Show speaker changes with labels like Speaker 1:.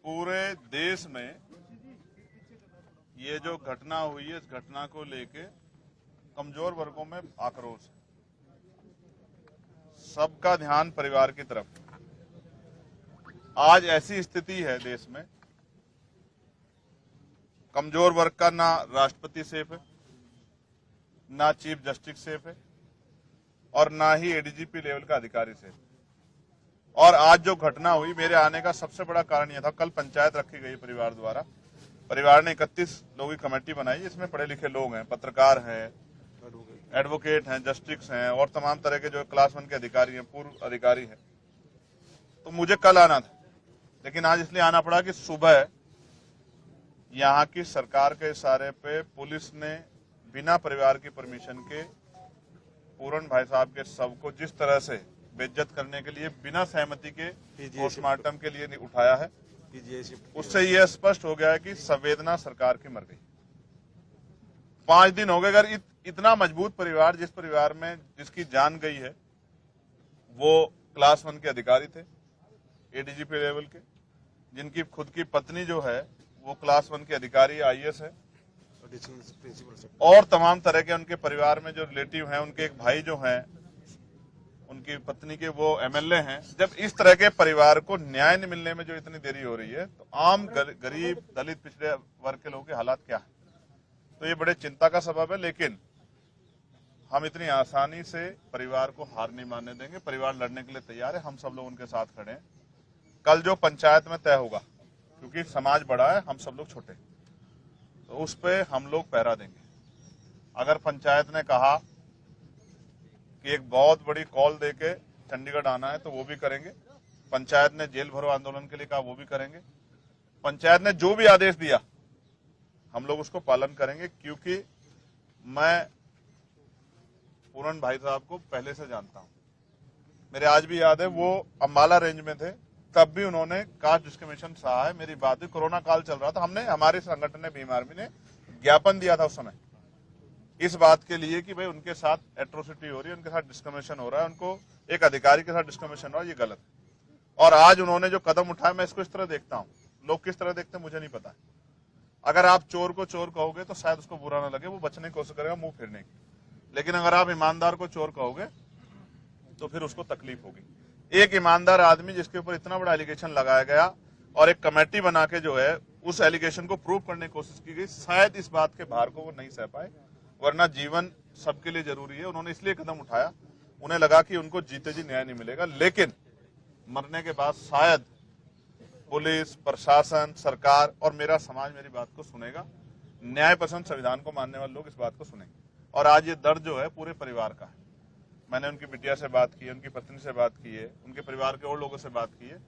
Speaker 1: पूरे देश में ये जो घटना हुई है, इस घटना को लेके कमजोर वर्गों में आक्रोश है। सबका ध्यान परिवार की तरफ। आज ऐसी स्थिति है देश में, कमजोर वर्ग का ना राष्ट्रपति सेफ है, ना चीफ जस्टिस सेफ है और ना ही एडीजीपी लेवल का अधिकारी सेफ। और आज जो घटना हुई, मेरे आने का सबसे बड़ा कारण यह था, कल पंचायत रखी गई परिवार द्वारा। परिवार ने 31 लोगों की कमेटी बनाई, इसमें पढ़े लिखे लोग हैं, पत्रकार हैं, एडवोकेट हैं, जस्टिस हैं और तमाम तरह के जो क्लास 1 के अधिकारी हैं, पूर्व अधिकारी हैं। तो मुझे कल आना था, लेकिन आज इसलिए आना पड़ा कि सुबह यहाँ की सरकार के इशारे पे पुलिस ने बिना परिवार की परमिशन के पूरन भाई साहब के शव को जिस तरह से बेइज्जत करने के लिए बिना सहमति के पोस्टमार्टम के लिए उठाया है, उससे यह स्पष्ट हो गया है कि संवेदना सरकार की मर गई। 5 दिन हो गए। अगर इतना मजबूत परिवार, जिस परिवार में जिसकी जान गई है, वो क्लास 1 के अधिकारी थे, एडीजीपी लेवल के, जिनकी खुद की पत्नी जो है वो क्लास 1 के अधिकारी आईएएस है, और तमाम तरह के उनके परिवार में जो रिलेटिव हैं, उनके एक भाई जो हैं, उनकी पत्नी के वो एमएलए हैं। जब इस तरह के परिवार को न्याय नहीं मिलने में जो इतनी देरी हो रही है, तो आम गरीब, दलित, पिछड़े वर्ग के लोगों के हालात क्या है? तो ये बड़े चिंता का सबब है। लेकिन हम इतनी आसानी से परिवार को हार नहीं मानने देंगे। परिवार लड़ने के लिए तैयार है, हम सब लोग उनके साथ खड़े हैं। कल जो पंचायत में तय होगा, क्योंकि समाज बड़ा है, हम सब लोग छोटे, तो उस पे हम लोग पहरा देंगे। अगर पंचायत ने कहा कि एक बहुत बड़ी कॉल देके चंडीगढ़ आना है, तो वो भी करेंगे। पंचायत ने जेल भरो आंदोलन के लिए कहा, वो भी करेंगे। पंचायत ने जो भी आदेश दिया, हम लोग उसको पालन करेंगे, क्योंकि मैं पूरन भाई साहब को पहले से जानता हूं। मेरे आज भी याद है, वो अंबाला रेंज में थे, तब भी उन्होंने कास्ट डिस्क्रिमिनेशन सहा है। मेरी बात हुई, कोरोना काल चल रहा था, हमने, हमारे संगठन ने, भीम आर्मी ने ज्ञापन दिया था उस समय इस बात के लिए कि भाई उनके साथ एट्रोसिटी हो रही है, उनके साथ डिस्क्रिमिनेशन हो रहा है, उनको एक अधिकारी के साथ डिस्क्रिमिनेशन हो रहा है, ये गलत है। और आज उन्होंने जो कदम उठाया, मैं इसको इस तरह देखता हूं। लोग किस तरह देखते हैं मुझे नहीं पता। अगर आप चोर को चोर कहोगे तो शायद उसको बुरा ना लगे, वो बचने की कोशिश करेगा मुंह फेरने की। लेकिन अगर आप ईमानदार को चोर कहोगे तो फिर उसको तकलीफ होगी। एक ईमानदार आदमी जिसके ऊपर इतना बड़ा एलिगेशन लगाया गया और एक कमेटी बना के जो है उस एलिगेशन को प्रूव करने की कोशिश की गई, शायद इस बात के भार को वो नहीं सह पाए, वरना जीवन सबके लिए जरूरी है। उन्होंने इसलिए कदम उठाया, उन्हें लगा कि उनको जीते जी न्याय नहीं मिलेगा, लेकिन मरने के बाद शायद पुलिस, प्रशासन, सरकार और मेरा समाज मेरी बात को सुनेगा। न्याय पसंद, संविधान को मानने वाले लोग इस बात को सुनेंगे। और आज ये दर्द जो है पूरे परिवार का है। मैंने उनकी बिटिया से बात की है, उनकी पत्नी से बात की है, उनके परिवार के और लोगों से बात की है।